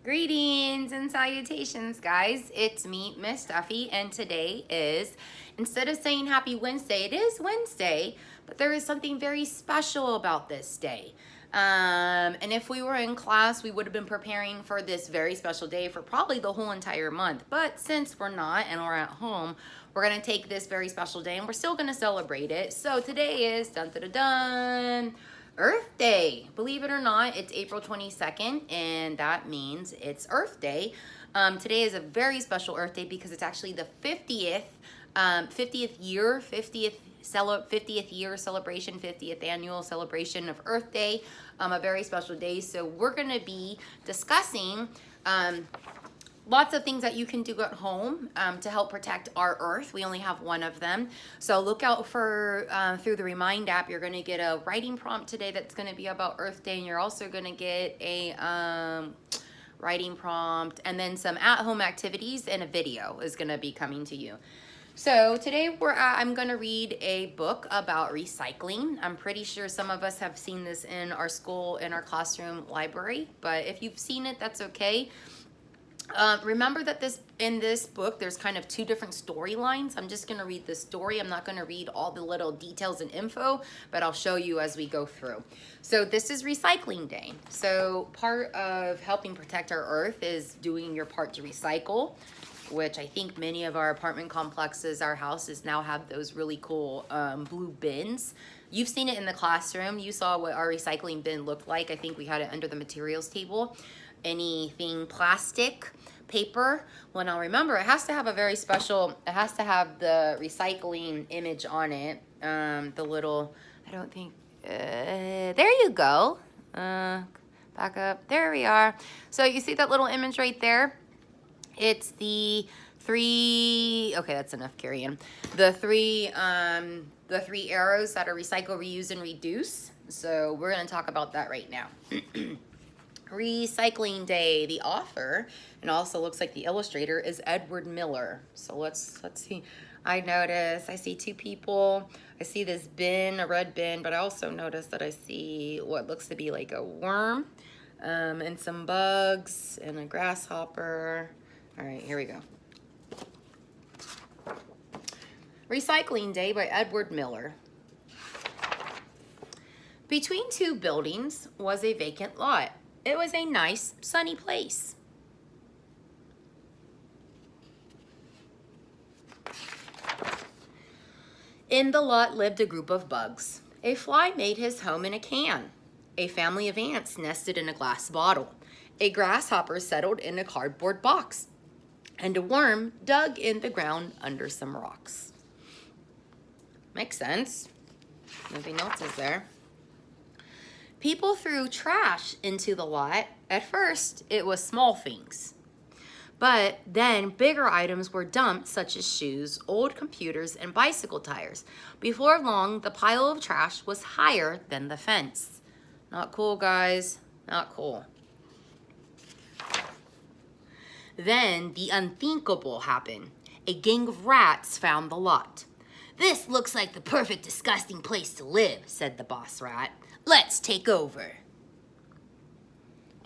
Greetings and salutations, guys. It's me, Miss Duffy, and today is, instead of saying Happy Wednesday, it is Wednesday, but there is something very special about this day. And if we were in class, we would have been preparing for this very special day for probably the whole entire month. But since we're not and we're at home, we're going to take this very special day and we're still going to celebrate it. So today is dun dun dun dun. Earth Day. Believe it or not, it's April 22nd, and that means it's Earth Day. Today is a very special Earth Day because it's actually the 50th year celebration, 50th annual celebration of Earth Day, a very special day. So we're going to be discussing lots of things that you can do at home to help protect our Earth. We only have one of them. So look out for, through the Remind app, you're gonna get a writing prompt today that's gonna be about Earth Day, and you're also gonna get a writing prompt, and then some at-home activities, and a video is gonna be coming to you. So today I'm gonna read a book about recycling. I'm pretty sure some of us have seen this in our school, in our classroom library, but if you've seen it, that's okay. Remember that in this book, there's kind of two different storylines. I'm just going to read the story. I'm not going to read all the little details and info, but I'll show you as we go through. So this is Recycling Day. So part of helping protect our Earth is doing your part to recycle, which I think many of our apartment complexes, our houses now have those really cool blue bins. You've seen it in the classroom. You saw what our recycling bin looked like. I think we had it under the materials table. Anything plastic, paper, well, now remember, it has to have a very special, it has to have the recycling image on it. The little, I don't think, there you go. Back up, there we are. So you see that little image right there? It's the three, okay, that's enough carrying. The three arrows that are recycle, reuse, and reduce. So we're gonna talk about that right now. Recycling Day. The author, and also looks like the illustrator, is Edward Miller. So let's see. I see two people. I see this bin, a red bin, but I also notice that I see what looks to be like a worm, and some bugs, and a grasshopper. All right, here we go. Recycling Day by Edward Miller. Between two buildings was a vacant lot. It was a nice, sunny place. In the lot lived a group of bugs. A fly made his home in a can. A family of ants nested in a glass bottle. A grasshopper settled in a cardboard box. And a worm dug in the ground under some rocks. Makes sense. Nothing else is there. People threw trash into the lot. At first, it was small things. But then bigger items were dumped, such as shoes, old computers, and bicycle tires. Before long, the pile of trash was higher than the fence. Not cool, guys. Not cool. Then the unthinkable happened. A gang of rats found the lot. "This looks like the perfect disgusting place to live," said the boss rat. "Let's take over."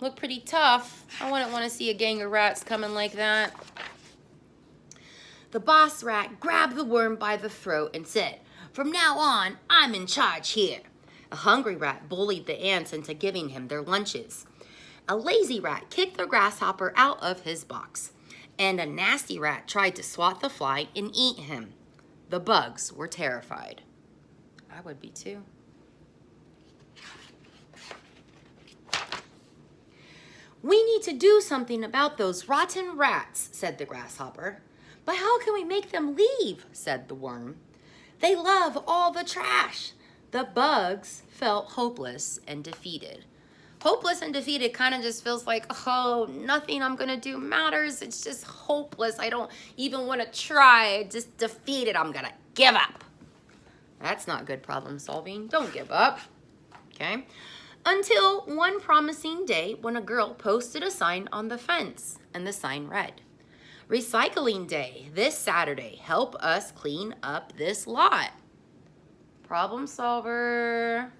Look pretty tough. I wouldn't want to see a gang of rats coming like that. The boss rat grabbed the worm by the throat and said, "From now on, I'm in charge here." A hungry rat bullied the ants into giving him their lunches. A lazy rat kicked the grasshopper out of his box. And a nasty rat tried to swat the fly and eat him. The bugs were terrified. I would be too. "We need to do something about those rotten rats," said the grasshopper. "But how can we make them leave?" said the worm. "They love all the trash." The bugs felt hopeless and defeated. Hopeless and defeated kind of just feels like, oh, nothing I'm going to do matters. It's just hopeless. I don't even want to try. Just defeated. I'm going to give up. That's not good problem solving. Don't give up. Okay? Until one promising day when a girl posted a sign on the fence, and the sign read, "Recycling Day this Saturday. Help us clean up this lot." Problem solver.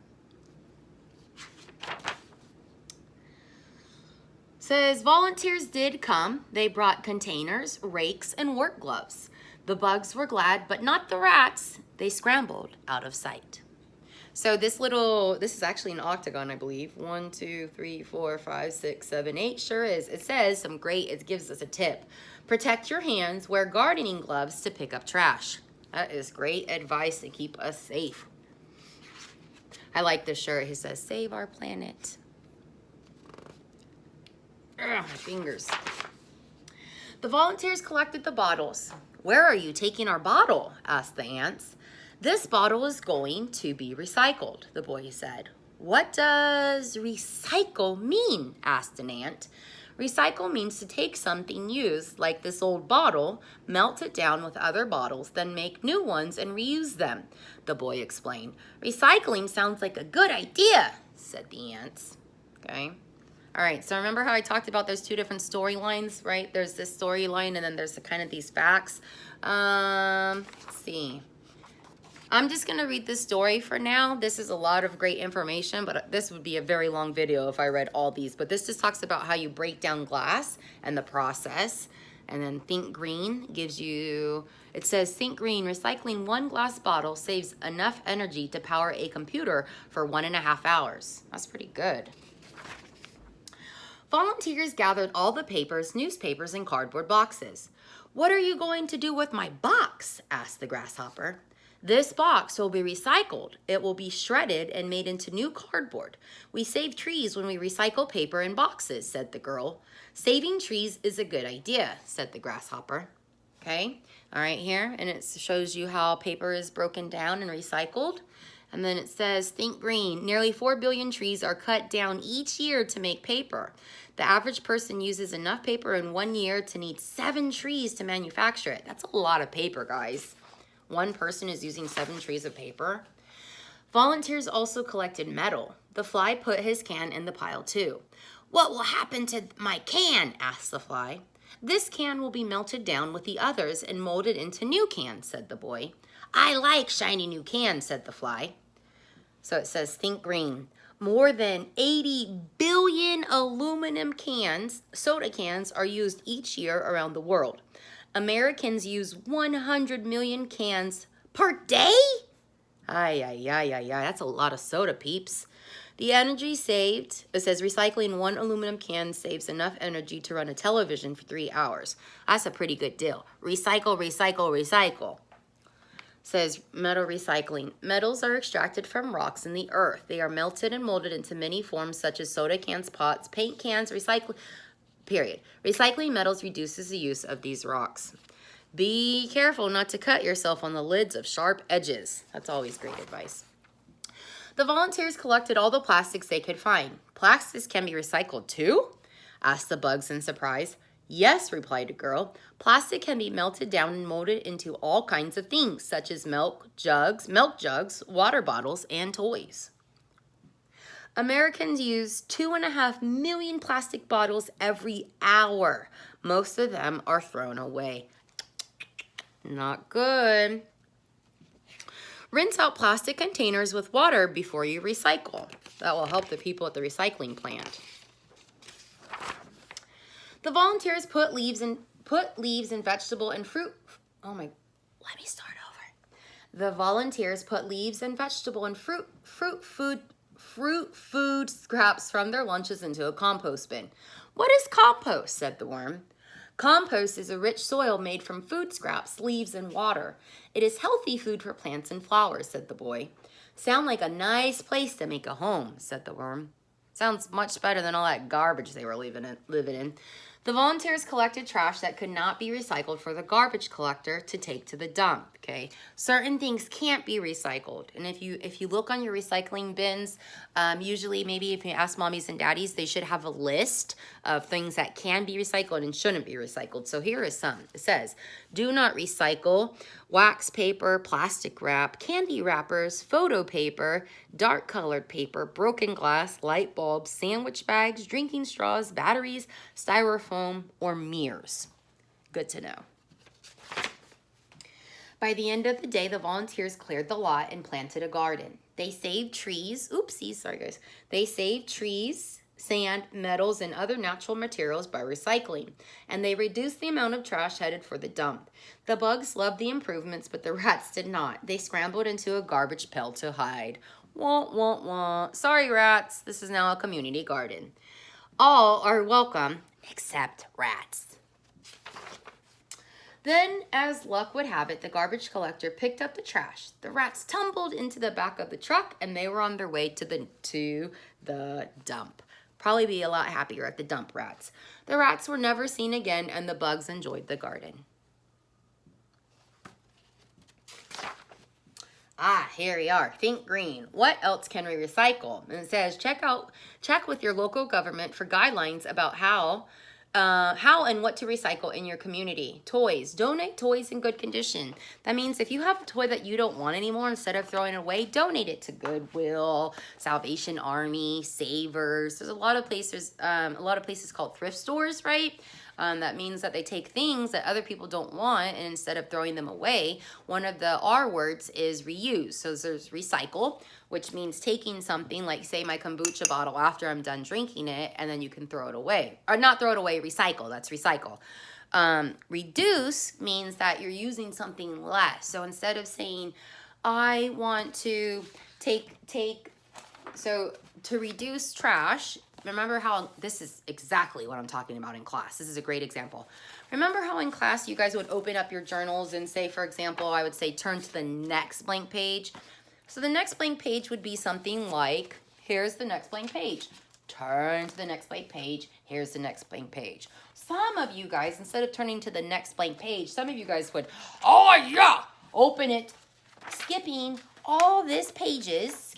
Says volunteers did come. They brought containers, rakes, and work gloves. The bugs were glad, but not the rats. They scrambled out of sight. So this is actually an octagon, I believe. 1, 2, 3, 4, 5, 6, 7, 8. Sure is. It says it gives us a tip. Protect your hands, wear gardening gloves to pick up trash. That is great advice to keep us safe. I like this shirt. It says, save our planet. Ugh, my fingers. The volunteers collected the bottles. Where are you taking our bottle? Asked the ants. This bottle is going to be recycled, the boy said. What does recycle mean? Asked an ant. Recycle means to take something used, like this old bottle, melt it down with other bottles, then make new ones and reuse them, the boy explained. Recycling sounds like a good idea, said the ants. Okay. All right, so remember how I talked about there's two different storylines, right? There's this storyline and then there's kind of these facts. Let's see. I'm just going to read this story for now. This is a lot of great information, but this would be a very long video if I read all these. But this just talks about how you break down glass and the process. And then Think Green gives you, it says, Think Green, recycling one glass bottle saves enough energy to power a computer for 1.5 hours. That's pretty good. Volunteers gathered all the papers, newspapers, and cardboard boxes. What are you going to do with my box? Asked the grasshopper. This box will be recycled. It will be shredded and made into new cardboard. We save trees when we recycle paper in boxes, said the girl. Saving trees is a good idea, said the grasshopper. Okay, all right here, and it shows you how paper is broken down and recycled. And then it says, Think Green, nearly 4 billion trees are cut down each year to make paper. The average person uses enough paper in 1 year to need 7 trees to manufacture it. That's a lot of paper, guys. One person is using 7 trees of paper. Volunteers also collected metal. The fly put his can in the pile too. What will happen to my can? Asked the fly. This can will be melted down with the others and molded into new cans, said the boy. I like shiny new cans, said the fly. So it says, Think Green. More than 80 billion aluminum cans, soda cans, are used each year around the world. Americans use 100 million cans per day? That's a lot of soda, peeps. The energy saved, it says recycling one aluminum can saves enough energy to run a television for 3 hours. That's a pretty good deal. Recycle, recycle, recycle. Says metal recycling. Metals are extracted from rocks in the earth. They are melted and molded into many forms such as soda cans, pots, paint cans, period. Recycling metals reduces the use of these rocks. Be careful not to cut yourself on the lids of sharp edges. That's always great advice. The volunteers collected all the plastics they could find. Plastics can be recycled too? Asked the bugs in surprise. Yes, replied a girl. Plastic can be melted down and molded into all kinds of things, such as milk jugs, water bottles, and toys. Americans use 2.5 million plastic bottles every hour. Most of them are thrown away. Not good. Rinse out plastic containers with water before you recycle. That will help the people at the recycling plant. The volunteers put leaves and vegetable and fruit. Let me start over. The volunteers put leaves and vegetable and fruit food scraps from their lunches into a compost bin. What is compost? Said the worm. Compost is a rich soil made from food scraps, leaves, and water. It is healthy food for plants and flowers, said the boy. Sound like a nice place to make a home, said the worm. Sounds much better than all that garbage they were living in. The volunteers collected trash that could not be recycled for the garbage collector to take to the dump, okay? Certain things can't be recycled. And if you look on your recycling bins, usually maybe if you ask mommies and daddies, they should have a list of things that can be recycled and shouldn't be recycled. So here is some. It says, do not recycle wax paper, plastic wrap, candy wrappers, photo paper, dark colored paper, broken glass, light bulbs, sandwich bags, drinking straws, batteries, styrofoam, or mirrors. Good to know. By the end of the day, the volunteers cleared the lot and planted a garden. They saved trees. Oopsies, sorry guys. They saved trees. sand, metals, and other natural materials by recycling, and they reduced the amount of trash headed for the dump. The bugs loved the improvements, but the rats did not. They scrambled into a garbage pail to hide. Wah, wah, wah. Sorry, rats. This is now a community garden. All are welcome, except rats. Then, as luck would have it, the garbage collector picked up the trash. The rats tumbled into the back of the truck, and they were on their way to the dump. Probably be a lot happier at the dump, rats. The rats were never seen again, and the bugs enjoyed the garden. Ah, here we are. Think green. What else can we recycle? And it says, check with your local government for guidelines about how and what to recycle in your community. Toys. Donate toys in good condition. That means if you have a toy that you don't want anymore, instead of throwing it away, donate it to Goodwill, Salvation Army, Savers. There's a lot of places called thrift stores, right? That means that they take things that other people don't want, and instead of throwing them away, one of the R words is reuse. So there's recycle, which means taking something like, say, my kombucha bottle after I'm done drinking it, and then you can throw it away. Or not throw it away, recycle. That's recycle. Reduce means that you're using something less. So instead of saying, I want to so to reduce trash, remember how, this is exactly what I'm talking about in class. This is a great example. Remember how in class you guys would open up your journals and say, for example, I would say turn to the next blank page. So the next blank page would be something like, here's the next blank page. Turn to the next blank page. Here's the next blank page. Some of you guys, instead of turning to the next blank page, some of you guys would, oh yeah, open it, skipping all these pages,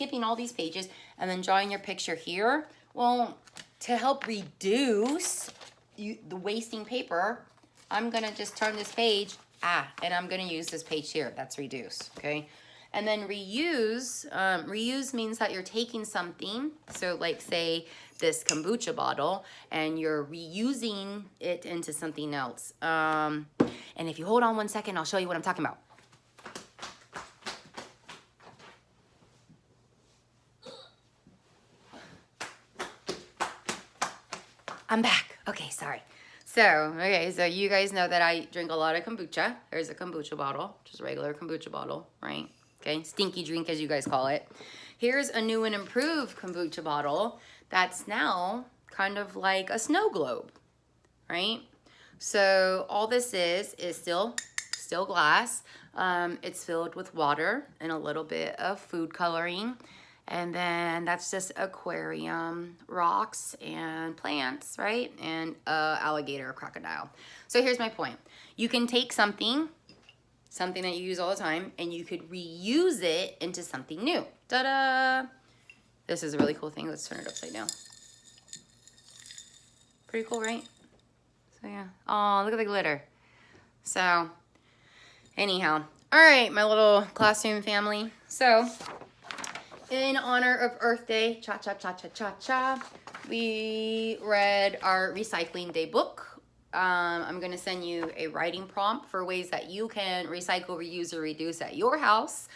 and then drawing your picture here. Well, to help reduce the wasting paper, I'm going to just turn this page, and I'm going to use this page here. That's reduce, okay? And then reuse, reuse means that you're taking something, so like say this kombucha bottle, and you're reusing it into something else. And if you hold on 1 second, I'll show you what I'm talking about. I'm back. Okay, sorry. So you guys know that I drink a lot of kombucha. There's a kombucha bottle, just a regular kombucha bottle, right? Okay, stinky drink as you guys call it. Here's a new and improved kombucha bottle that's now kind of like a snow globe, right? So all this is still glass. It's filled with water and a little bit of food coloring. And then that's just aquarium, rocks, and plants, right? And alligator or crocodile. So here's my point. You can take something that you use all the time, and you could reuse it into something new. Ta-da! This is a really cool thing. Let's turn it upside down. Pretty cool, right? So yeah. Oh, look at the glitter. So anyhow. All right, my little classroom family. So in honor of Earth Day, cha-cha-cha-cha-cha-cha, we read our Recycling Day book. I'm going to send you a writing prompt for ways that you can recycle, reuse, or reduce at your house.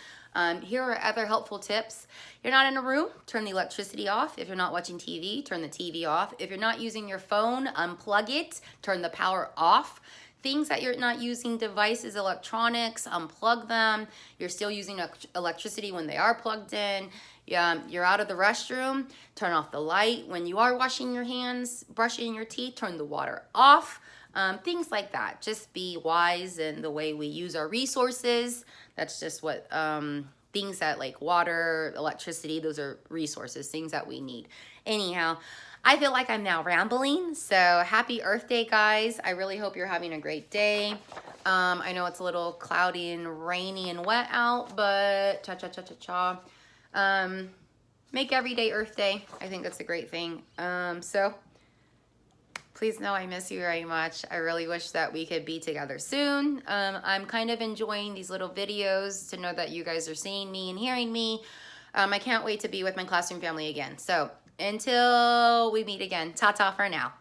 Here are other helpful tips. You're not in a room, turn the electricity off. If you're not watching TV, turn the TV off. If you're not using your phone, unplug it, turn the power off. Things that you're not using, devices, electronics, unplug them. You're still using electricity when they are plugged in. You're out of the restroom, turn off the light. When you are washing your hands, brushing your teeth, turn the water off. Things like that. Just be wise in the way we use our resources. That's just what things that like water, electricity, those are resources, things that we need. Anyhow, I feel like I'm now rambling. So happy Earth Day, guys. I really hope you're having a great day. I know it's a little cloudy and rainy and wet out, but cha-cha-cha-cha-cha. Make every day Earth Day. I think that's a great thing. So please know I miss you very much. I really wish that we could be together soon. I'm kind of enjoying these little videos to know that you guys are seeing me and hearing me. I can't wait to be with my classroom family again. So until we meet again, ta-ta for now.